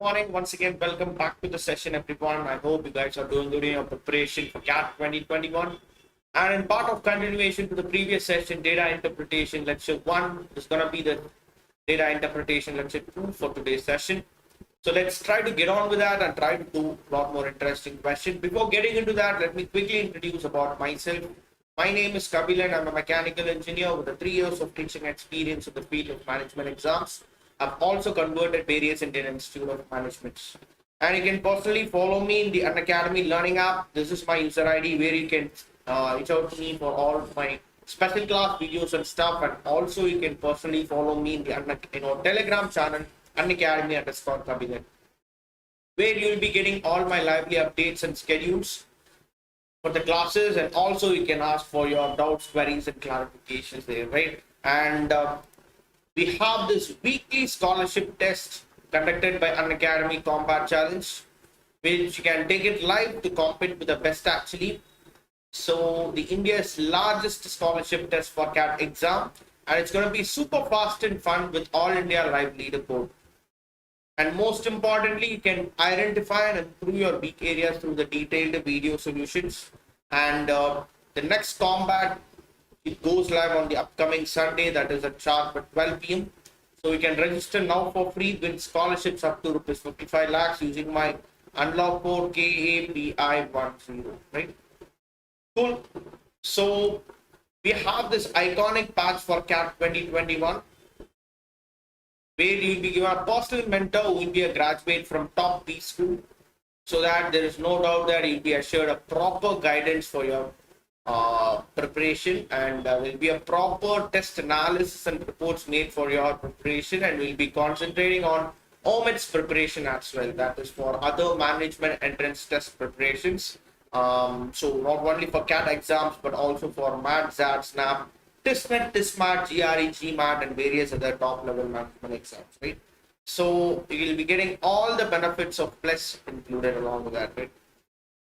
Morning. Once again, welcome back to the session, everyone. I hope you guys are doing good in your preparation for CAT 2021. And in part of continuation to the previous session, data interpretation lecture 1 is going to be the data interpretation lecture 2 for today's session. So let's try to get on with that and try to do a lot more interesting questions. Before getting into that, let me quickly introduce about myself. My name is Kabilan. I'm a mechanical engineer with 3 years of teaching experience in the field of management exams. I've also converted various Indian Institute of Management. And you can personally follow me in the Unacademy Learning app. This is my user ID where you can reach out to me for all my special class videos and stuff. And also you can personally follow me in the Telegram channel, Unacademy_Kabilan, where you will be getting all my lively updates and schedules for the classes, and also you can ask for your doubts, queries, and clarifications there, right? And we have this weekly scholarship test conducted by Unacademy Combat Challenge, which you can take it live to compete with the best actually. So the India's largest scholarship test for CAT exam, and it's going to be super fast and fun with all India live leaderboard. And most importantly, you can identify and improve your weak areas through the detailed video solutions. And the next combat, it goes live on the upcoming Sunday, that is at sharp at 12 p.m. So you can register now for free, win scholarships up to rupees 55 lakhs using my unlock code KAPI10, right? Cool. So we have this iconic patch for CAT 2021, where you will be given a personal mentor who will be a graduate from top B school, so that there is no doubt that you'll be assured of proper guidance for your preparation, and will be a proper test analysis and reports made for your preparation, and we'll be concentrating on OMIT's preparation as well, that is for other management entrance test preparations. So not only for CAT exams but also for MAT, ZAT, SNAP, TISNET, TISMAT, GRE, GMAT, and various other top level management exams, right? So you will be getting all the benefits of plus included along with that, right?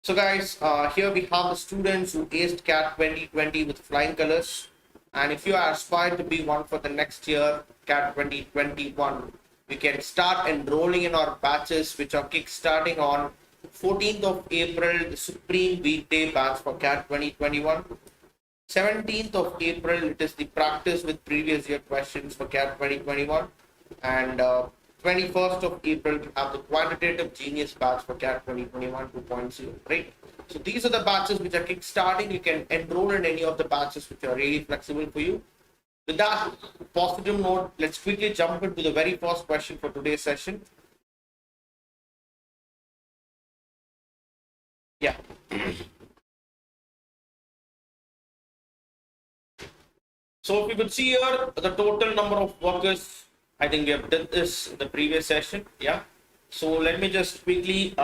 So guys, here we have the students who aced CAT 2020 with flying colors. And if you are aspired to be one for the next year, CAT 2021, you can start enrolling in our batches, which are kick-starting on 14th of April, the Supreme Weekday batch for CAT 2021. 17th of April, it is the practice with previous year questions for CAT 2021. And 21st of April, we have the quantitative genius batch for CAT 2021 2.0, right? So these are the batches which are kick-starting. You can enroll in any of the batches which are really flexible for you. With that positive note, let's quickly jump into the very first question for today's session. Yeah. So if you could see here, the total number of workers, I think we have done this in the previous session. Yeah. So let me just quickly get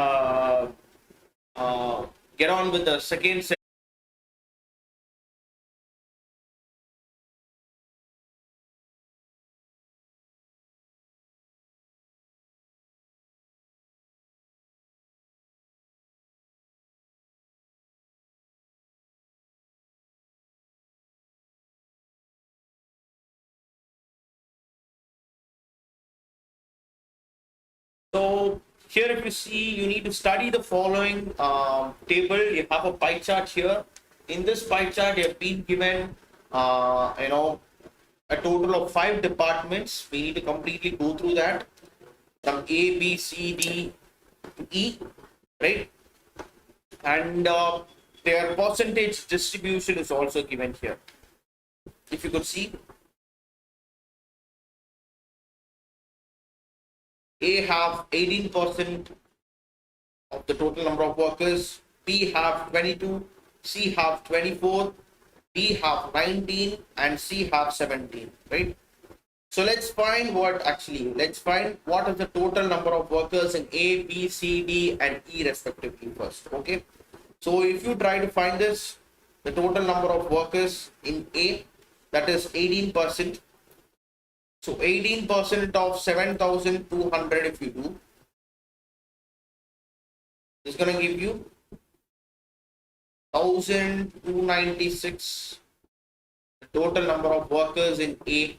on with the second session. So here, if you see, you need to study the following table. You have a pie chart here. In this pie chart, you have been given, a total of 5 departments. We need to completely go through that from A, B, C, D to E, right? And their percentage distribution is also given here. If you could see, A have 18% of the total number of workers, B have 22, C have 24, D have 19, and C have 17, right? So let's find what is the total number of workers in A, B, C, D, and E respectively first, okay? So if you try to find this, the total number of workers in A, that is 18%. So 18% of 7,200 if you do, is going to give you 1,296, the total number of workers in A.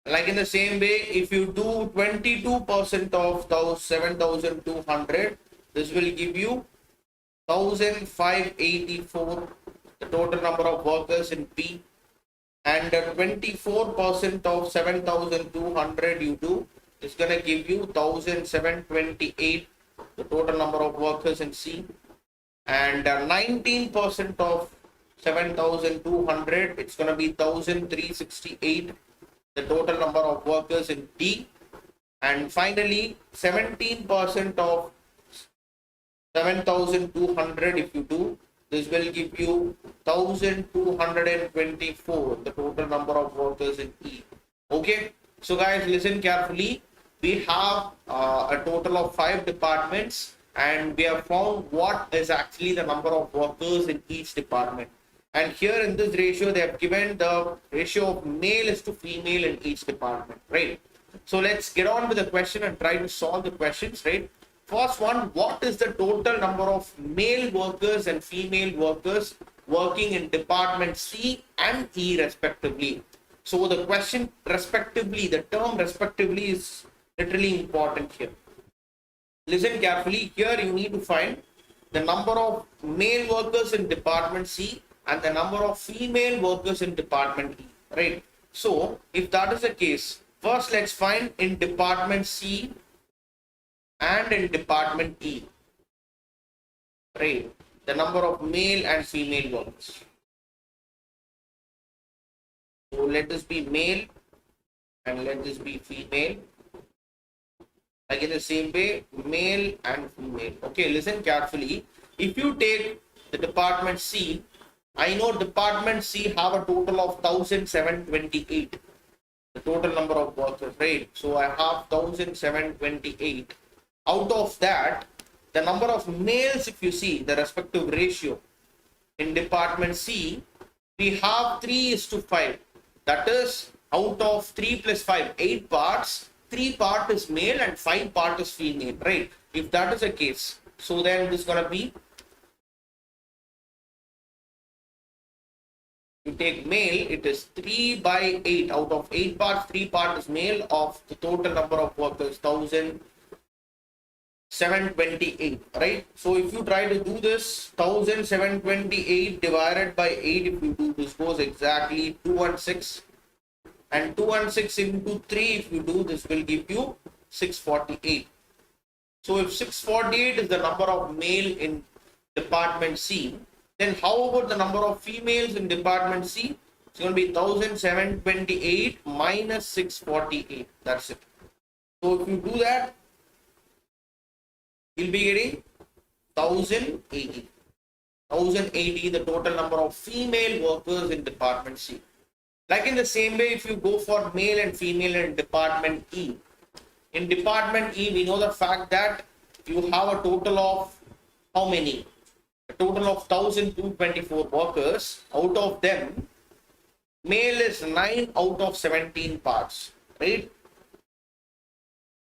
Like in the same way, if you do 22% of those 7,200, this will give you 1,584, the total number of workers in P. And 24% of 7,200 you do, is going to give you 1,728, the total number of workers in C. And 19% of 7,200, it's going to be 1,368, the total number of workers in D. And finally, 17% of 7,200, if you do, this will give you 1,224, the total number of workers in E. Okay, so guys, listen carefully. We have a total of 5 departments, and we have found what is actually the number of workers in each department. And here in this ratio, they have given the ratio of male is to female in each department, right? So let's get on with the question and try to solve the questions, right? First one, what is the total number of male workers and female workers working in department C and E respectively? So the question respectively, the term respectively is literally important here. Listen carefully. Here you need to find the number of male workers in department C and the number of female workers in department E, right? So if that is the case, first let's find in department C and in department E, right, the number of male and female workers. So let this be male and let this be female. Like in the same way, male and female. Okay, listen carefully. If you take the department C, I know department C have a total of 1,728, the total number of workers, right? So I have 1,728. Out of that, the number of males, if you see the respective ratio in department C, we have 3:5. That is, out of 3 plus 5, 8 parts, 3 part is male and 5 part is female, right? If that is the case, so then this is going to be, you take male, it is 3 by 8. Out of 8 parts, 3 part is male of the total number of workers, 1,728, right? So if you try to do this, 1,728 divided by 8, if you do this, goes exactly 216. And 216 into 3, if you do, this will give you 648. So if 648 is the number of male in department C, then how about the number of females in department C? It's going to be 1,728 minus 648. That's it. So if you do that, you'll be getting 1,080. 1,080, the total number of female workers in department C. Like in the same way, if you go for male and female in department E, in department E, we know the fact that you have a total of how many? A total of 1,224 workers. Out of them, male is 9 out of 17 parts, right?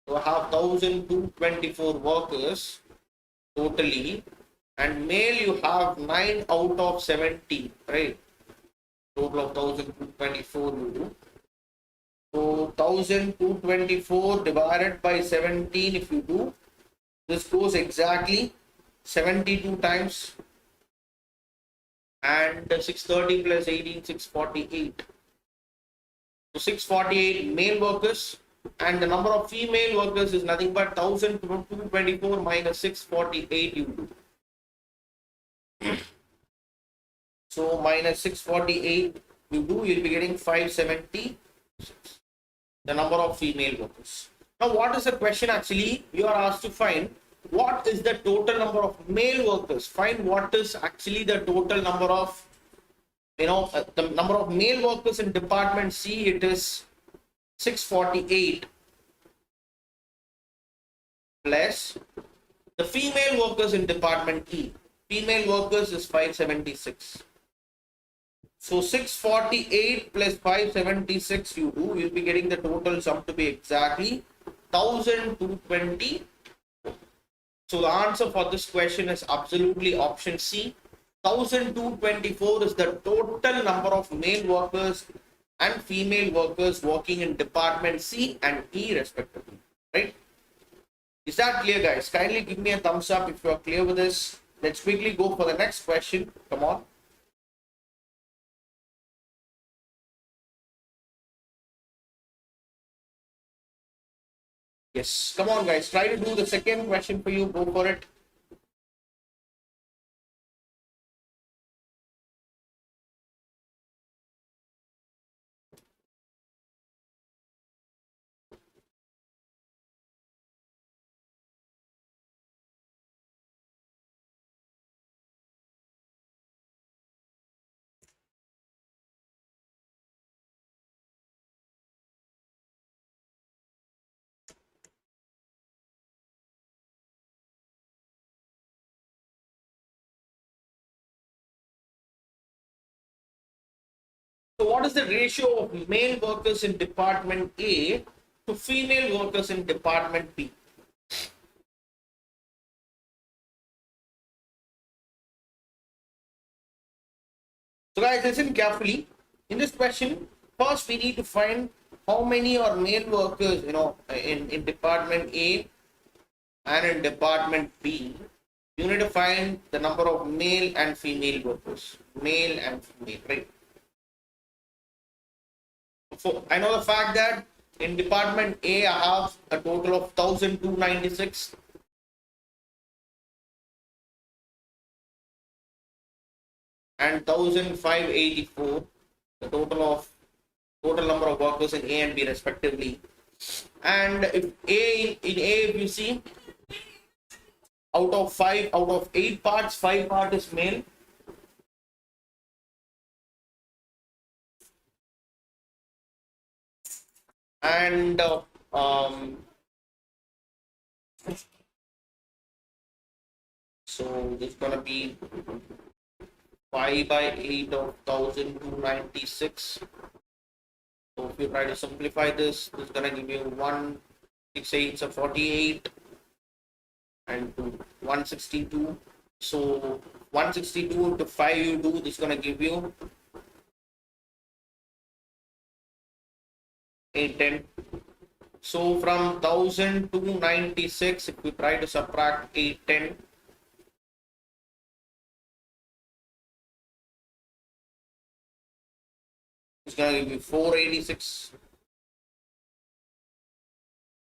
So I have 1,224 workers totally, and male you have 9 out of 17, right? Total of 1,224 you do. So 1,224 divided by 17, if you do, this goes exactly 72 times, and 630 plus 18, 648. So 648 male workers, and the number of female workers is nothing but 1,224 minus 648 you do. So minus 648 you do, you'll be getting 570, the number of female workers. Now what is the question actually? You are asked to find what is the total number of male workers. Find what is actually the total number of, the number of male workers in department C. It is 648 plus the female workers in department E. Female workers is 576. So 648 plus 576 you do, you'll be getting the total sum to be exactly 1,220. So the answer for this question is absolutely option C. 1,224 is the total number of male workers and female workers working in Department C and E respectively, right? Is that clear, guys? Kindly give me a thumbs up if you are clear with this. Let's quickly go for the next question. Come on. Yes, come on, guys. Try to do the second question for you. Go for it. So what is the ratio of male workers in Department A to female workers in Department B? So guys, listen carefully. In this question, first we need to find how many are male workers, in Department A and in Department B. You need to find the number of male and female workers. Male and female, right? So I know the fact that in Department A, I have a total of 1,296. And 1,584, the total number of workers in A and B respectively. And if in A, if you see, out of 8 parts, 5 parts is male. And so it's gonna be 5 by 8 of 1,296. So if you try to simplify this, it's gonna give you 1 6 8 so 48 and 162. So 162 into 5 you do, this is gonna give you 810. So from 1,296, if we try to subtract 810, it's going to give you 486.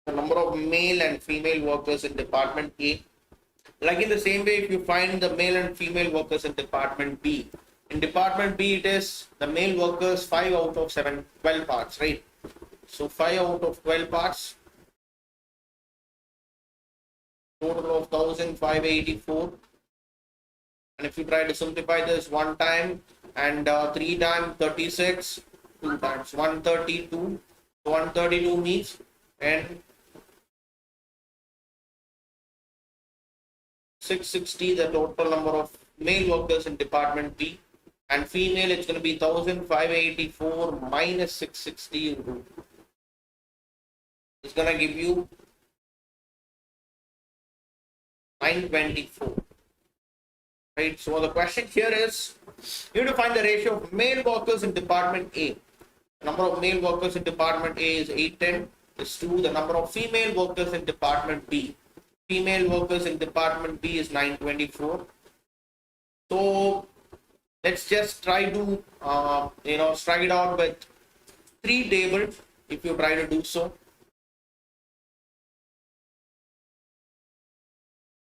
The number of male and female workers in Department A. Like in the same way, if you find the male and female workers in Department B. In Department B, it is the male workers 5 out of 7, 12 parts, right? So 5 out of 12 parts. Total of 1,584. And if you try to simplify this 1 time, and 3 times 36, 2 times 132. 132 means, and 660 the total number of male workers in Department B, and female it's going to be 1,584 minus 660. It's going to give you 924. Right, so the question here is, you need to find the ratio of male workers in Department A. The number of male workers in Department A is 810, is 2. The number of female workers in Department B. Female workers in Department B is 924. So let's just try to, strike it out with 3 tables if you try to do so.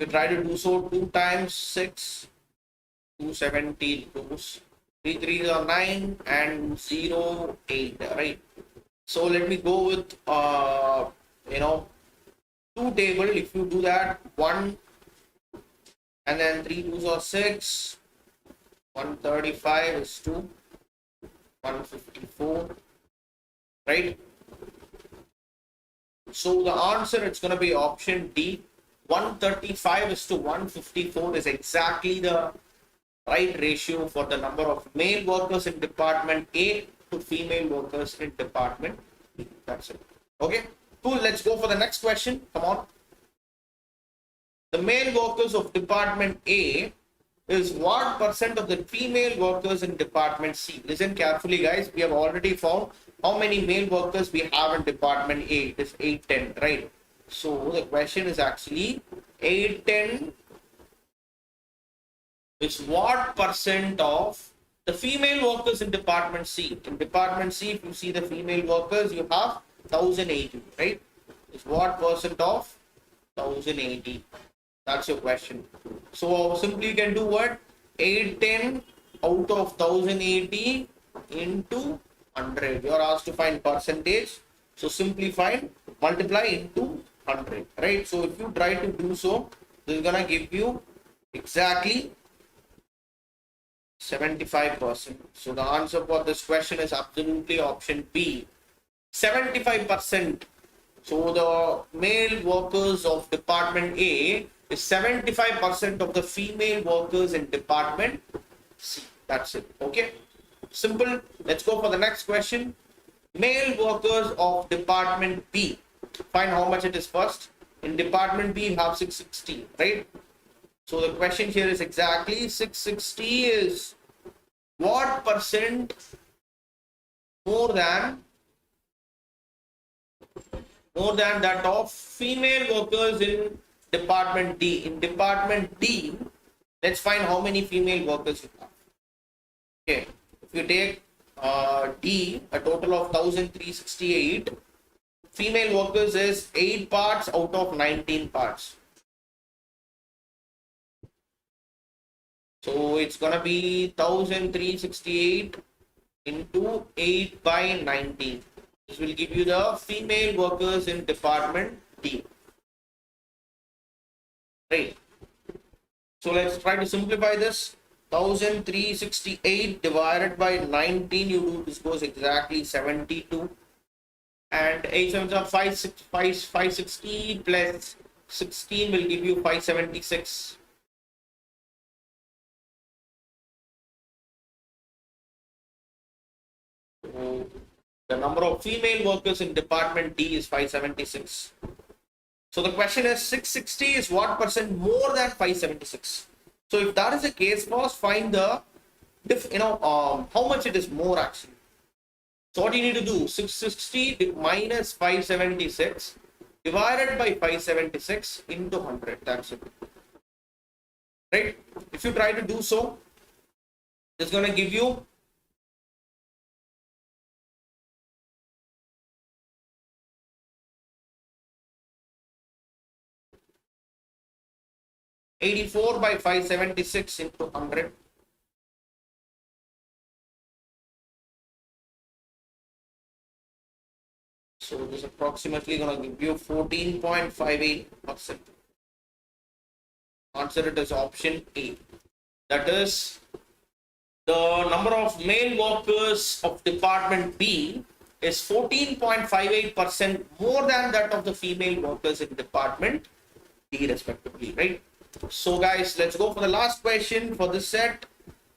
If you try to do so, 2 times 6. 270 goes 3 3s are 9 and 0 8, right? So let me go with 2 table. If you do that, 1 and then 3 2s are 6, 135 is 2, 154, right? So the answer, it's going to be option D. 135 is to 154 is exactly the right ratio for the number of male workers in Department A to female workers in Department B. That's it. Okay, cool. Let's go for the next question. Come on. The male workers of Department A is what percent of the female workers in department C? Listen carefully, guys. We have already found how many male workers we have in department A. It is 810, right? So the question is actually 810 is what percent of the female workers in department C. In department C, if you see the female workers, you have 1080, right? Is what percent of 1080? That's your question. So simply you can do what? 810 out of 1080 into 100. You are asked to find percentage. So simply find multiply into 100, right? So if you try to do so, this is gonna give you exactly 75%. So the answer for this question is absolutely option B, 75%. So the male workers of department A is 75% of the female workers in department C. That's it. Okay. Simple. Let's go for the next question. Male workers of department B. Find how much it is first. In department B, you have 660, right? So the question here is exactly 660 is what percent more than that of female workers in department D. In department D, let's find how many female workers you have. Okay, if you take D, a total of 1368, female workers is 8 parts out of 19 parts. So it's gonna be 1368 into 8 by 19. This will give you the female workers in department D. Right. So let's try to simplify this. 1368 divided by 19, you do this goes exactly 72. And 8 sevens are 560 plus 16 will give you 576. So the number of female workers in department D is 576. So the question is 660 is what percent more than 576? So if that is the case, first find the how much it is more actually. So what you need to do, 660 minus 576 divided by 576 into 100. That's it. Right? If you try to do so, it's going to give you 84 by 576 into 100. So this is approximately going to give you 14.58%. Answer it is option A. That is the number of male workers of department B is 14.58% more than that of the female workers in department D respectively, right? So guys, let's go for the last question for this set.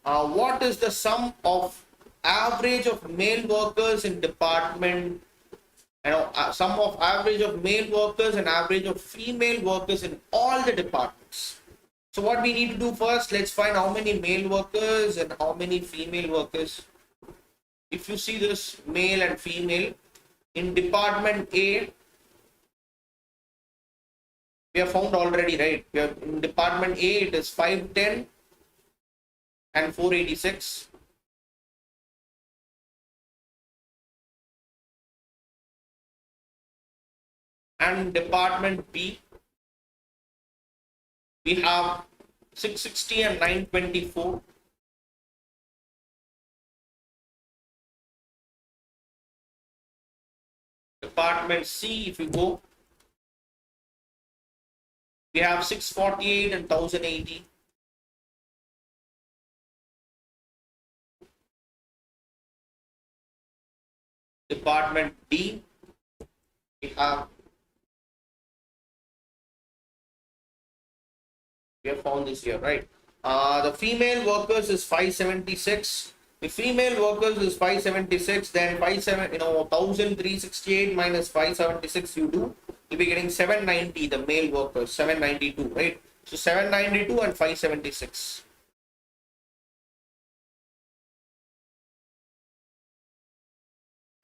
What is the sum of average of male workers in department, sum of average of male workers and average of female workers in all the departments? So what we need to do first, let's find how many male workers and how many female workers. If you see this male and female in department A, we have found already, right? We have in department A, it is 510 and 486. And department B, we have 660 and 924. Department C, if you go, we have 648 and 1080. Department D, we have found this here, right? The female workers is 576. If female workers is 576, then 1368 minus 576 you'll be getting 790, the male workers, 792, right? So 792 and 576.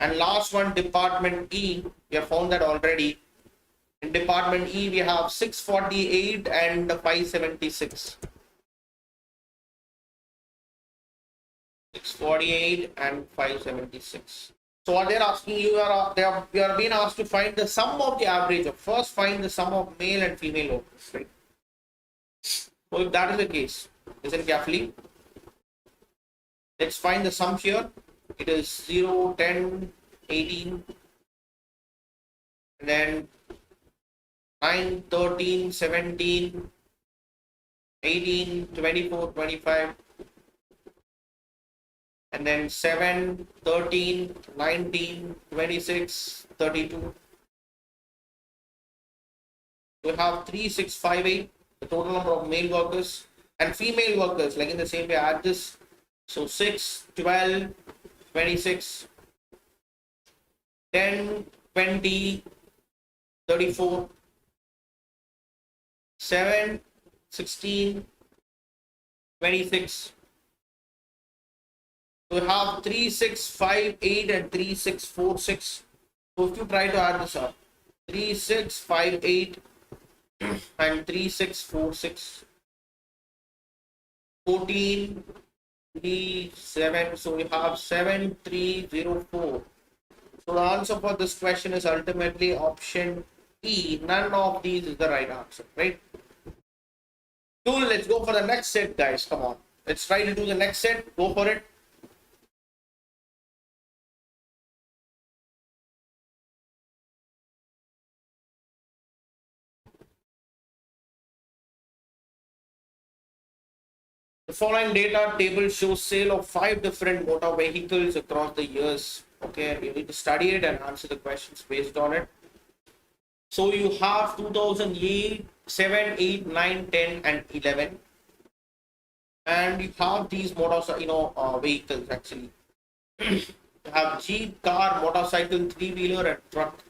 And last one, department E, we have found that already. In department E, we have 648 and 576. 648 and 576. So what they're asking you are you are being asked to find the sum of the average. First, find the sum of male and female workers. Right? So if that is the case, listen carefully. Let's find the sum here. It is 0, 10, 18, and then 9, 13, 17, 18, 24, 25, and then 7, 13, 19, 26, 32. You have 3, 6, 5, 8, the total number of male workers, and female workers, like in the same way, add this. So 6, 12, 26, 10, 20, 34, 7, 16, 26. So we have 3, 6, 5, 8 and 3, 6, 4, 6. So if you try to add this up, 3, 6, 5, 8 and 3, 6, 4, 6, 14, 3, 7. So we have 7, 3, 0, 4. So the answer for this question is ultimately option E. None of these is the right answer, right? Cool, let's go for the next set, guys. Come on. Let's try to do the next set. Go for it. The following data table shows sale of 5 different motor vehicles across the years. Okay, you need to study it and answer the questions based on it. So you have 2008, 7, 8, 9, 10 and 11. And you have these vehicles actually. You have Jeep, car, motorcycle, 3-wheeler and truck.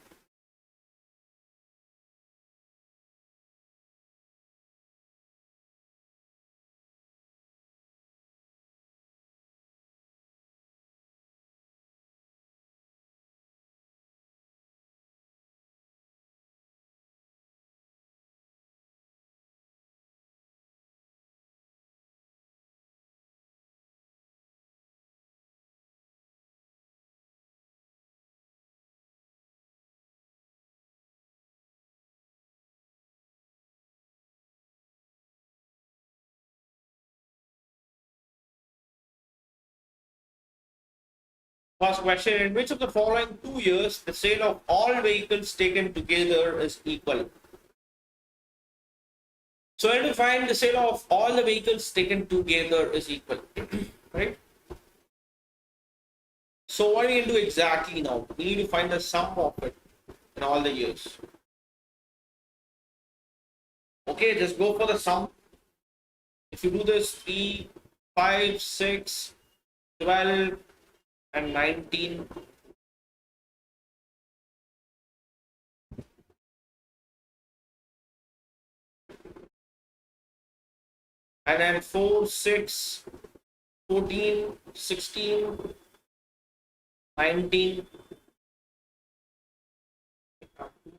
First question, in which of the following 2 years the sale of all vehicles taken together is equal? So I need to find the sale of all the vehicles taken together is equal, right? So what do we do exactly now? We need to find the sum of it in all the years. Okay, just go for the sum. If you do this 3, 5, 6, 12 and 19. And then 4, 6, 14, 16, 19,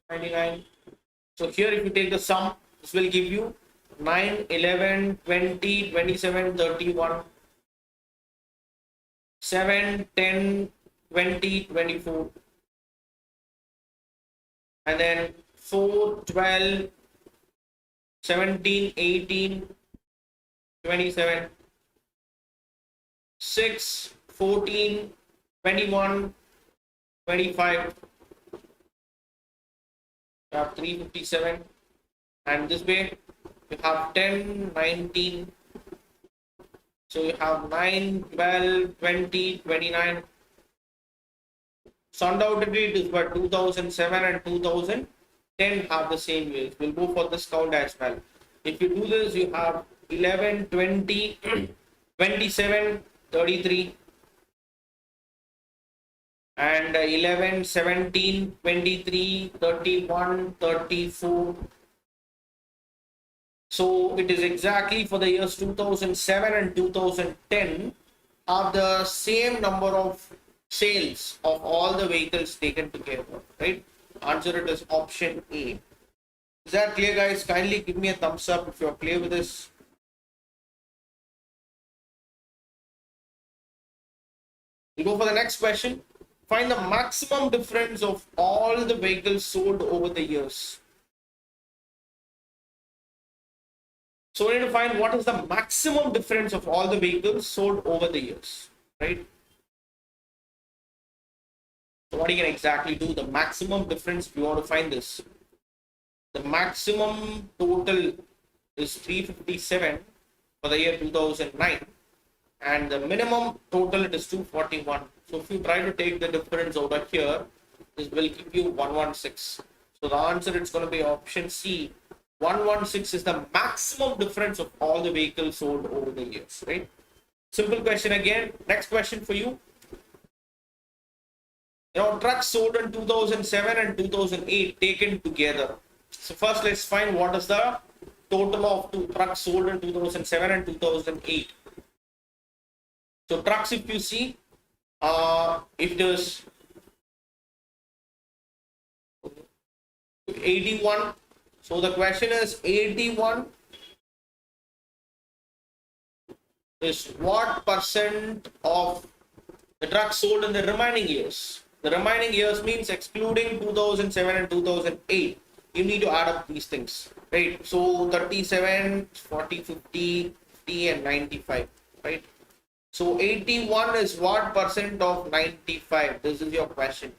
99. So here if you take the sum, this will give you 9, 11, 20, 27, 31, 7, 10, 20, 24. And then 4, 12, 17, 18, 27, 6, 14, 21, 25, you have 357, and this way you have 10, 19, so you have 9, 12, 20, 29. So undoubtedly it is but 2007 and 2010 have the same years. We'll go for this count as well. If you do this, you have 11, 20, 27, 33, and 11, 17, 23, 31, 34. So it is exactly for the years 2007 and 2010 have the same number of sales of all the vehicles taken together, right? Answer it is option A. Is that clear, guys? Kindly give me a thumbs up if you're clear with this. We go for the next question. Find the maximum difference of all the vehicles sold over the years. So we need to find what is the maximum difference of all the vehicles sold over the years, right? So what you can exactly do, the maximum difference, if you want to find this, the maximum total is 357 for the year 2009, and the minimum total it is 241. So if you try to take the difference over here, this will give you 116. So the answer is going to be option C. 116 is the maximum difference of all the vehicles sold over the years, right? Simple question again. Next question for you. Trucks sold in 2007 and 2008 taken together. So first let's find what is the total of trucks sold in 2007 and 2008. So trucks, if you see, if there's 81, so the question is 81 is what percent of the trucks sold in the remaining years. The remaining years means excluding 2007 and 2008. You need to add up these things, right? So 37, 40, 50, 50 and 95, right? So 81 is what percent of 95? This is your question.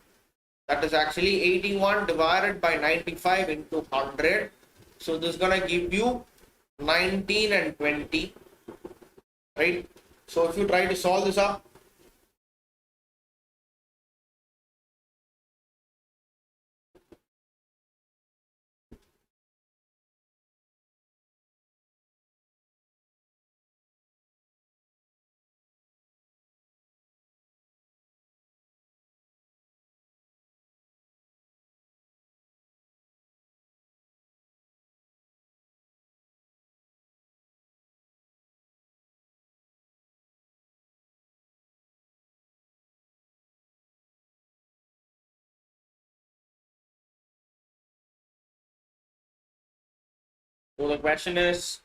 That is actually 81 divided by 95 into 100. So this is going to give you 19 and 20, right? So if you try to solve this up, so the question is,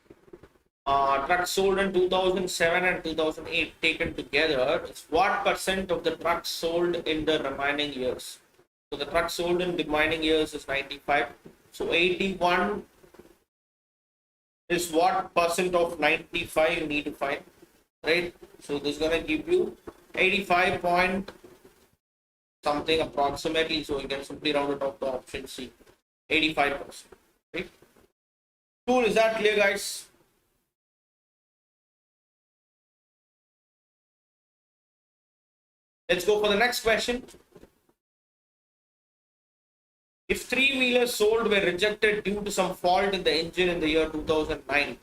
trucks sold in 2007 and 2008 taken together, is what percent of the trucks sold in the remaining years? So the trucks sold in the remaining years is 95. So 81 is what percent of 95 you need to find, right? So this is going to give you 85 point something approximately. So you can simply round it off to option C, 85%, right? Cool, is that clear, guys? Let's go for the next question. If three-wheelers sold were rejected due to some fault in the engine in the year 2009,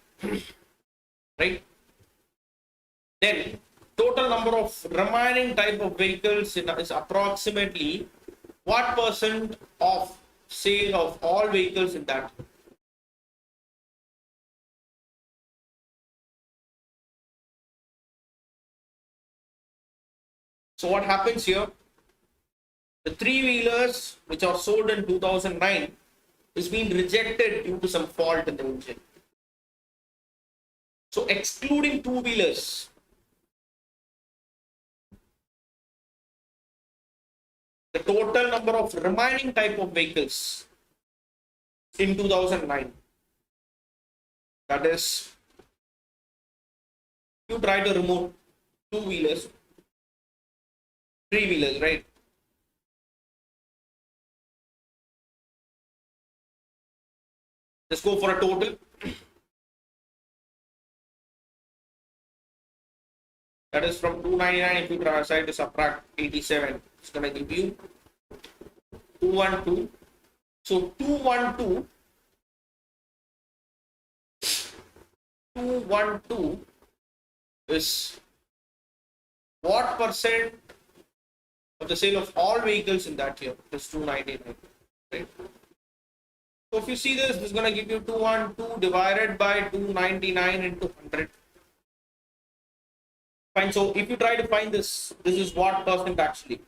right? Then total number of remaining type of vehicles is approximately what percent of sale of all vehicles in that? So what happens here? The three-wheelers which are sold in 2009 is being rejected due to some fault in the engine. So excluding two-wheelers, the total number of remaining type of vehicles in 2009, that is, you try to remove two-wheelers, three-wheelers, right? Let's go for a total. That is from 299, if you try to subtract 87, it's going to give you 212. So 212 is what percent of the sale of all vehicles in that year? It is 299, right? So if you see this is going to give you 212 divided by 299 into 100. Fine. So if you try to find this, this is what percent actually. It's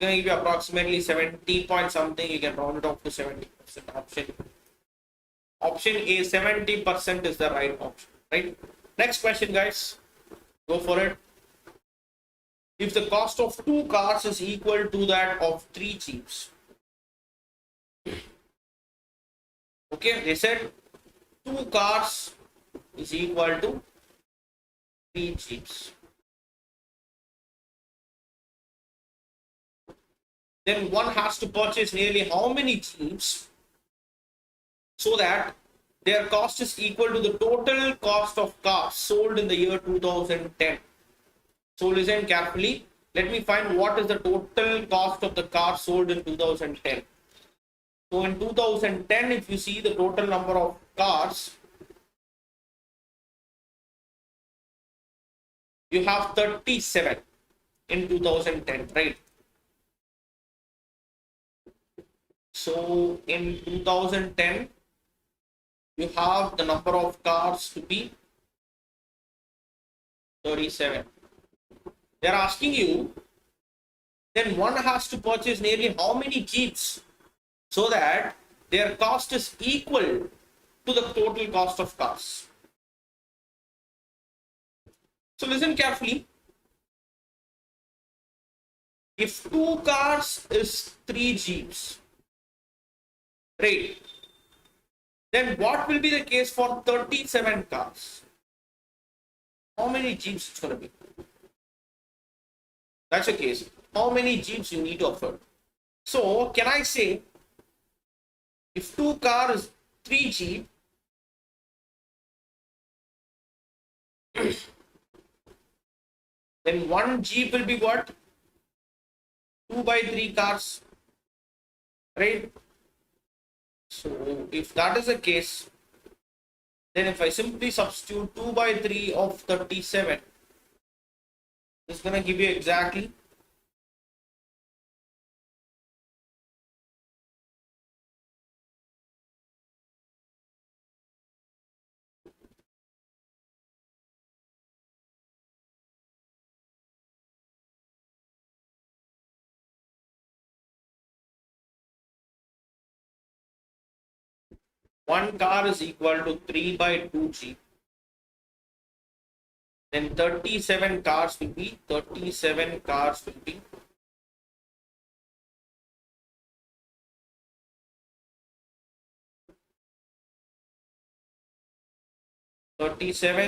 going to give you approximately 70 point something. You can round it off to 70% option. Option A, 70% is the right option, right? Next question, guys. Go for it. If the cost of 2 cars is equal to that of 3 jeeps. Okay, they said 2 cars is equal to 3 jeeps. Then one has to purchase nearly how many jeeps so that their cost is equal to the total cost of cars sold in the year 2010. So listen carefully. Let me find what is the total cost of the car sold in 2010. So in 2010, if you see the total number of cars, you have 37 in 2010, right? So in 2010, you have the number of cars to be 37. They're asking you, then one has to purchase nearly how many jeeps so that their cost is equal to the total cost of cars. So listen carefully. If 2 cars is 3 jeeps, right? Then what will be the case for 37 cars? How many jeeps it's going to be? That's the case. How many jeeps you need to afford? So can I say if 2 cars, 3 jeep, then 1 jeep will be what? 2 by 3 cars, right? So if that is the case, then if I simply substitute 2 by 3 of 37, it's going to give you exactly 1 car is equal to 3 by 2 jeep. Then 37 cars will be 37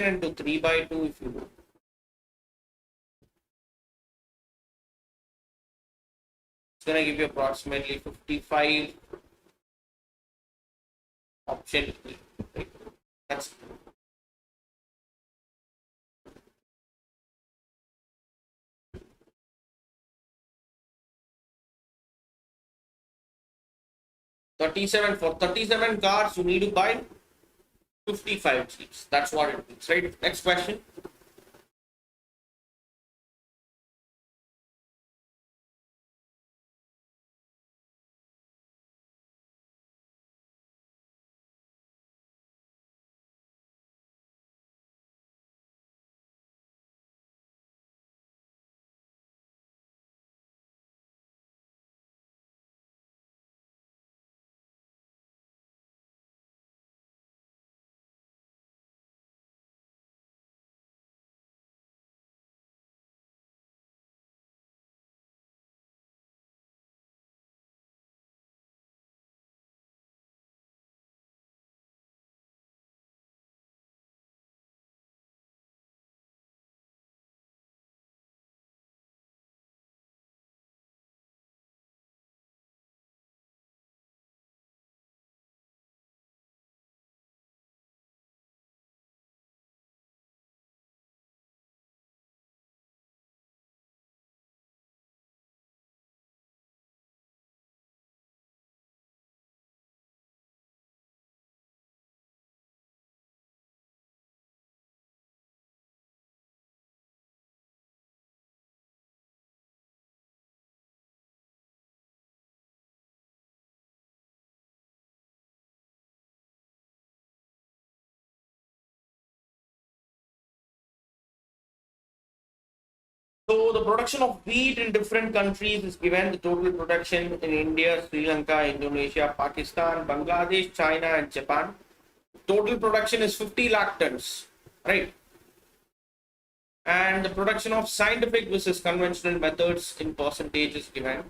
into 3 by 2 if you do. It's going to give you approximately 55 option E. Right? That's 37. For 37 cars, you need to buy 55 jeeps. That's what it means, right? Next question. So the production of wheat in different countries is given. The total production in India, Sri Lanka, Indonesia, Pakistan, Bangladesh, China, and Japan. Total production is 50 lakh tons, right? And the production of scientific versus conventional methods in percentage is given.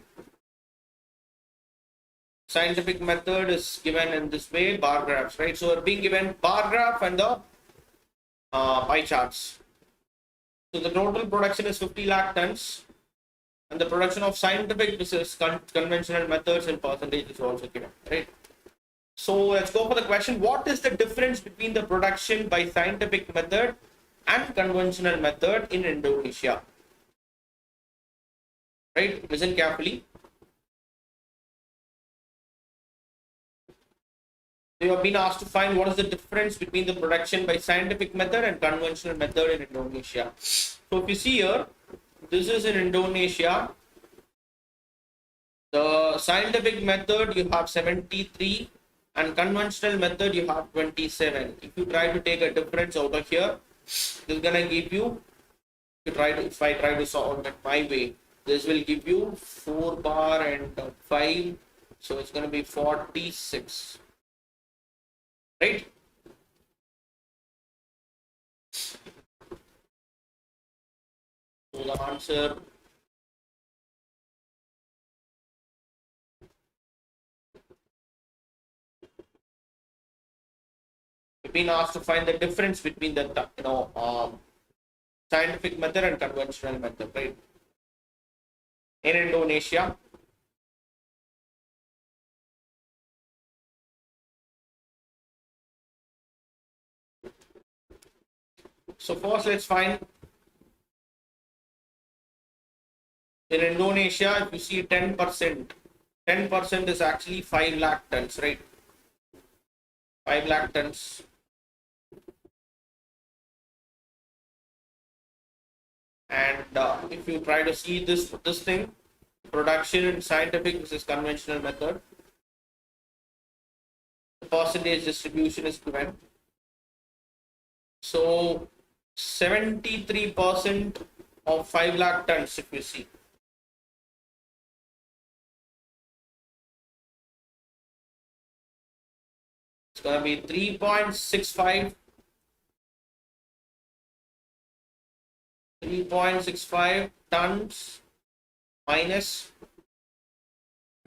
Scientific method is given in this way, bar graphs, right? So we're being given bar graph and the pie charts. So the total production is 50 lakh tons, and the production of scientific versus conventional methods in percentage is also given, right? So let's go for the question. What is the difference between the production by scientific method and conventional method in Indonesia? Right? Listen carefully. You have been asked to find what is the difference between the production by scientific method and conventional method in Indonesia. So if you see here, this is in Indonesia. The scientific method you have 73 and conventional method you have 27. If you try to take a difference out of here, this is gonna give you, if I try to solve it my way, this will give you 4 bar and 5, so it's gonna be 46. Right? So the answer we've been asked to find the difference between the scientific method and conventional method, right? In Indonesia. So first let's find in Indonesia, if you see 10%, 10% is actually 5 lakh tons, right? 5 lakh tons. And if you try to see this thing, production in scientific versus conventional method, the percentage distribution is given. So 73% of 5 lakh tons, if you see. It's going to be 3.65 tons minus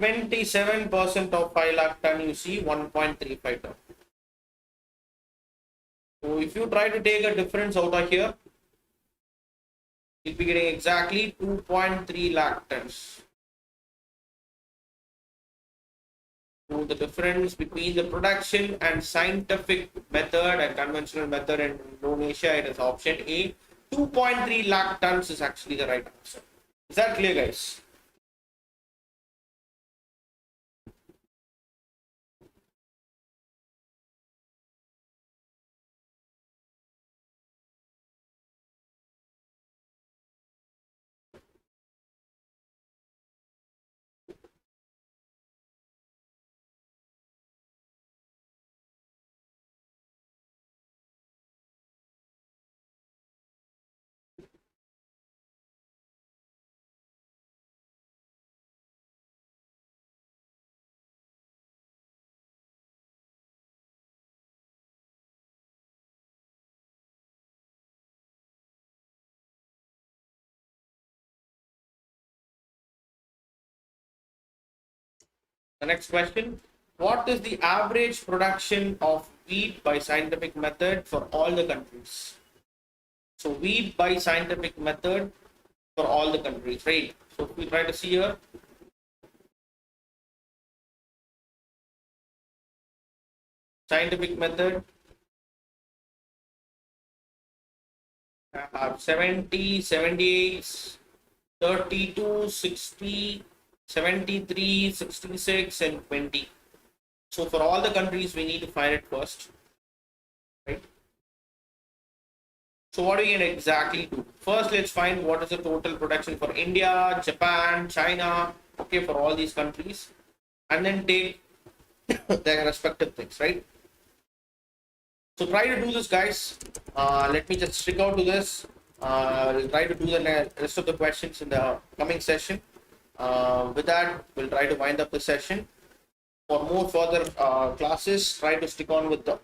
27% of 5 lakh ton, you see 1.35 ton. So if you try to take a difference out of here, you'll be getting exactly 2.3 lakh tons. So the difference between the production and scientific method and conventional method in Indonesia, it is option A. 2.3 lakh tons is actually the right answer. Is that clear, guys? The next question, what is the average production of wheat by scientific method for all the countries? So wheat by scientific method for all the countries, right? So if we try to see here, scientific method, I have 70, 78, 32, 60, 73, 66, and 20. So for all the countries, we need to find it first, right? So what do we can exactly do? First, let's find what is the total production for India, Japan, China, okay, for all these countries, and then take their respective things, right? So try to do this, guys. Let me just stick out to this. We'll try to do the rest of the questions in the coming session. With that, we'll try to wind up the session. For more further classes, try to stick on with the